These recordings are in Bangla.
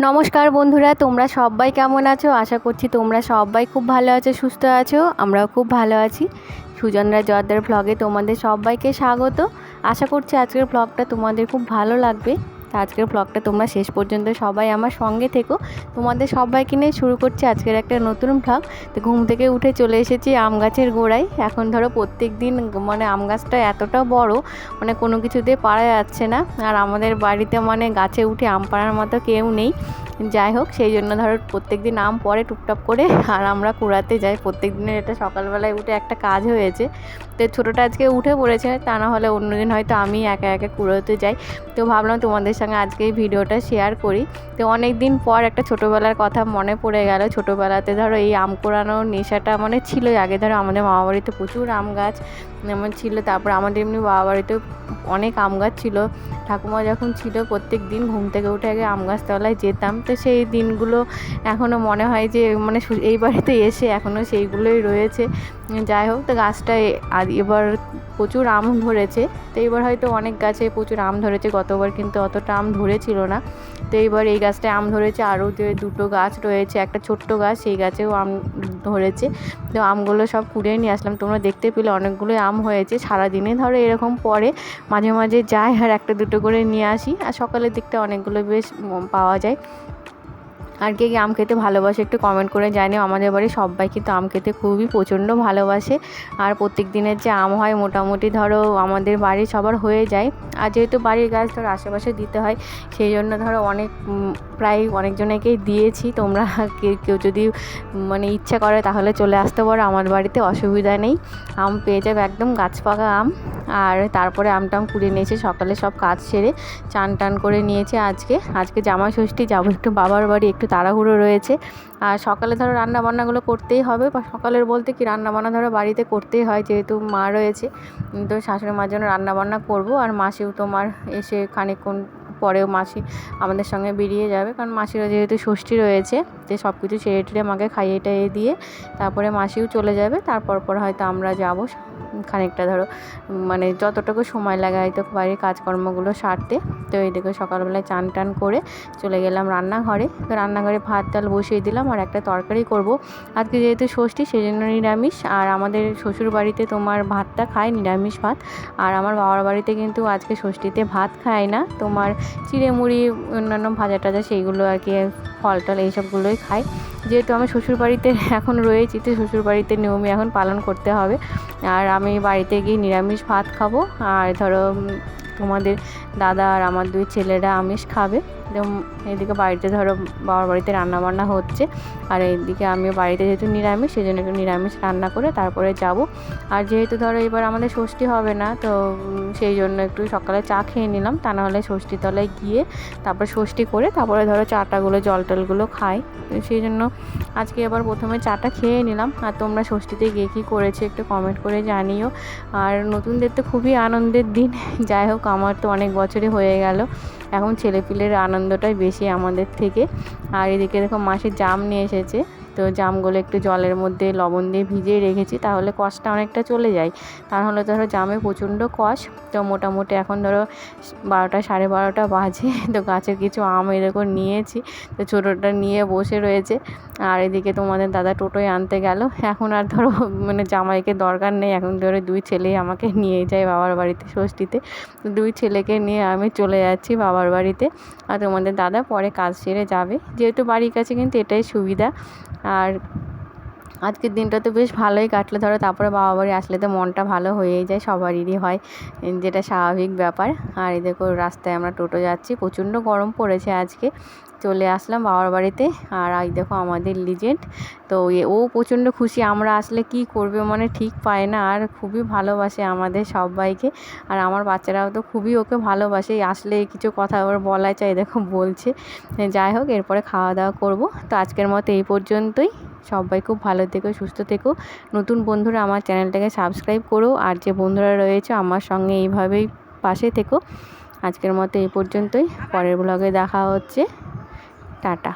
নমস্কার বন্ধুরা, তোমরা সবাই কেমন আছো? আশা করছি তোমরা সবাই খুব ভালো আছো, সুস্থ আছো। আমরাও খুব ভালো আছি। সুজনরা জর্দার ভ্লগে তোমাদের সবাইকে স্বাগত। আশা করছি আজকের ভ্লগটা তোমাদের খুব ভালো লাগবে। আজকের ভ্লগটা তোমরা শেষ পর্যন্ত সবাই আমার সঙ্গে থেকো। তোমাদের সবাইকে নিয়ে শুরু করছি আজকের একটা নতুন ভ্লগ। তো ঘুম থেকে উঠে চলে এসেছি আম গাছের গোড়ায়। এখন ধরো প্রত্যেক দিন আম গাছটা এতটা বড়, কোনো কিছুতে পারা যাচ্ছে না। আর আমাদের বাড়িতে গাছে উঠে আম পাড়ার মতো কেউ নেই। যাই হোক, সেই জন্য ধরো প্রত্যেক দিন আম পড়ে টুকটাক করে, আর আমরা কুড়াতে যাই প্রত্যেক দিনের। এটা সকালবেলায় উঠে একটা কাজ হয়েছে। তো ছোটোটা আজকে উঠে পড়েছে, তা না হলে অন্যদিন হয়তো আমি একা একা কুড়োতে যাই। তো ভাবলাম তোমাদের সঙ্গে আজকে এই ভিডিওটা শেয়ার করি। তো অনেক দিন পর একটা ছোটোবেলার কথা মনে পড়ে গেল। ছোটোবেলাতে ধরো এই আম কুড়ানোর নেশাটা ছিলই। আগে ধরো আমাদের মামা বাড়িতে প্রচুর আম গাছ ছিল। তারপর আমাদের এমনি বাবা বাড়িতেও অনেক আম গাছ ছিল। ঠাকুমা যখন ছিল প্রত্যেক দিন ঘুম থেকে উঠে আগে আম গাছতলায় যেতাম। তো সেই দিনগুলো এখনও মনে হয় যে এই বাড়িতে এসে এখনও সেইগুলোই রয়েছে। যাই হোক, তো গাছটায় এবার প্রচুর আম ধরেছে। তো এবার হয়তো অনেক গাছে প্রচুর আম ধরেছে, গতবার কিন্তু অতটা আম ধরেছিল না। তো এইবার এই গাছটায় আম ধরেছে। আরও যে দুটো গাছ রয়েছে, একটা ছোট্ট গাছ, সেই গাছেও আম ধরেছে। তো আমগুলো সব কুড়িয়ে নিয়ে আসলাম। তোমরা দেখতে পেলে অনেকগুলোই আম হয়েছে। সারাদিনে ধরো এরকম পরে মাঝে মাঝে যাই আর একটা দুটো করে নিয়ে আসি। আর সকালের দিকটা অনেকগুলো বেশ পাওয়া যায়। আর কে কে আম খেতে ভালোবাসে একটু কমেন্ট করে জানিও। আমাদের বাড়ির সবাই কিন্তু আম খেতে খুবই প্রচণ্ড ভালোবাসে। আর প্রত্যেক দিনের যে আম হয় মোটামুটি ধরো আমাদের বাড়ির সবার হয়ে যায়। আর যেহেতু বাড়ির গাছ ধরো আশেপাশে দিতে হয়, সেই জন্য ধরো প্রায় অনেকজনেকেই দিয়েছি। তোমরা কেউ যদি ইচ্ছা করে তাহলে চলে আসতে পারো আমার বাড়িতে, অসুবিধা নেই। আম পেয়ে যাবে একদম গাছ পাকা আম। আর তারপরে আমটাম কুড়িয়ে নিয়েছে সকালে, সব কাজ সেরে চান টান করে নিয়েছে। আজকে জামাই ষষ্ঠী, যাবো একটু বাবার বাড়ি, একটু তাড়াহুড়ো রয়েছে। আর সকালে ধরো রান্নাবান্নাগুলো করতেই হবে, বা সকালের বলতে কি রান্নাবান্না ধরো বাড়িতে করতেই হয়, যেহেতু মা রয়েছে। তো শাশুড়ি মার জন্য রান্নাবান্না করব। আর মাসিও তোমার এসে খানিকক্ষণ পরেও মাসি আমাদের সঙ্গে বেরিয়ে যাবে, কারণ মাসিরও যেহেতু ষষ্ঠী রয়েছে। তো সব কিছু ছেড়ে টেড়ে মাকে খাইয়ে টাইয়ে দিয়ে তারপরে মাসিও চলে যাবে। তারপর হয়তো আমরা যাব খানিকটা ধরো যতটুকু সময় লাগে হয়তো বাড়ির কাজকর্মগুলো সারতে। তো এইদিকে সকালবেলায় চান টান করে চলে গেলাম রান্নাঘরে। তো রান্নাঘরে ভাত ডাল বসিয়ে দিলাম, আর একটা তরকারি করব। আজকে যেহেতু ষষ্ঠী সেই জন্য নিরামিষ। আর আমাদের শ্বশুর বাড়িতে তোমার ভাতটা খায়, নিরামিষ ভাত। আর আমার বাবার বাড়িতে কিন্তু আজকে ষষ্ঠীতে ভাত খায় না, তোমার চিড়ে মুড়ি অন্যান্য ভাজা টাজা সেইগুলো আর কি, ফল টল এইসবগুলোই খায়। যেহেতু আমি শ্বশুরবাড়িতে এখন রয়েছি, তো শ্বশুরবাড়িতে নিয়মই এখন পালন করতে হবে। আর আমি বাড়িতে গিয়ে নিরামিষ ভাত খাবো। আর ধরো তোমাদের দাদা আর আমার দুই ছেলেরা আমিষ খাবে। এদিকে বাড়িতে ধরো বাবার বাড়িতে রান্নাবান্না হচ্ছে, আর এইদিকে আমি বাড়িতে যেহেতু নিরামিষ, সেই জন্য একটু নিরামিষ রান্না করে তারপরে যাব। আর যেহেতু ধরো এবার আমাদের ষষ্ঠী হবে না, তো সেই জন্য একটু সকালে চা খেয়ে নিলাম। তা নাহলে ষষ্ঠী তলায় গিয়ে তারপর ষষ্ঠী করে তারপরে ধরো চাটাগুলো জল টলগুলো খাই। সেই জন্য আজকে এবার প্রথমে চাটা খেয়ে নিলাম। আর তোমরা ষষ্ঠীতে গিয়ে কী করেছে একটু কমেন্ট করে জানিও। আর নতুনদের তো খুবই আনন্দের দিন। যাই হোক, আমার তো অনেক বছরই হয়ে গেল, এখন ছেলেপিলের আনন্দটাই বেশি আমাদের থেকে। আর এদিকে দেখো মাসি জাম নিয়ে এসেছে। তো জামগুলো একটু জলের মধ্যে লবণ দিয়ে ভিজিয়ে রেখেছি, তাহলে কষটা অনেকটা চলে যায়। তাহলে ধরো জামে প্রচণ্ড কষ। তো মোটামুটি এখন ধরো 12টা 12:30 বাজে। তো গাছের কিছু আম এরকম নিয়েছি। তো ছোটোটা নিয়ে বসে রয়েছে। আর এদিকে তোমাদের দাদা টোটোয় আনতে গেল। এখন আর ধরো জামাইকে দরকার নেই, এখন ধরো দুই ছেলেই আমাকে নিয়ে যায় বাবার বাড়িতে ষষ্ঠীতে। দুই ছেলেকে নিয়ে আমি চলে যাচ্ছি বাবার বাড়িতে। আর তোমাদের দাদা পরে কাজ সেরে যাবে, যেহেতু বাড়ির কাছে কিন্তু এটাই সুবিধা। আর আজকের দিনটা তো বেশ ভালোই কাটলো ধরো। তারপরে বাবা বাড়ি আসলে তো মনটা ভালো হয়েই যায়, সবারই হয়, যেটা স্বাভাবিক ব্যাপার। আর এই দেখো রাস্তায় আমরা টোটো যাচ্ছি, প্রচণ্ড গরম পড়েছে আজকে। চলে আসলাম বাবার বাড়িতে। আর আজ দেখো আমাদের লিজেন্ড, তো ও প্রচণ্ড খুশি আমরা আসলে কি করবে ঠিক পায় না। আর খুবই ভালোবাসে আমাদের সবাইকে। আর আমার বাচ্চারাও তো খুবই ওকে ভালোবাসে, আসলে কিছু কথা ওর বলা চাই, দেখো বলছে। যাই হোক, এরপরে খাওয়া দাওয়া করব। তো আজকের মতো এই পর্যন্তই। সবাই খুব ভালো থেকো, সুস্থ থেকো। নতুন বন্ধুরা আমার চ্যানেলটাকে সাবস্ক্রাইব করো, আর যে বন্ধুরা রয়েছে আমার সঙ্গে এইভাবেই পাশে থেকো। আজকের মতো এই পর্যন্তই, পরের ব্লগে দেখা হচ্ছে। টাটা।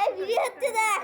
এই ভিডিও হচ্ছে দেখ।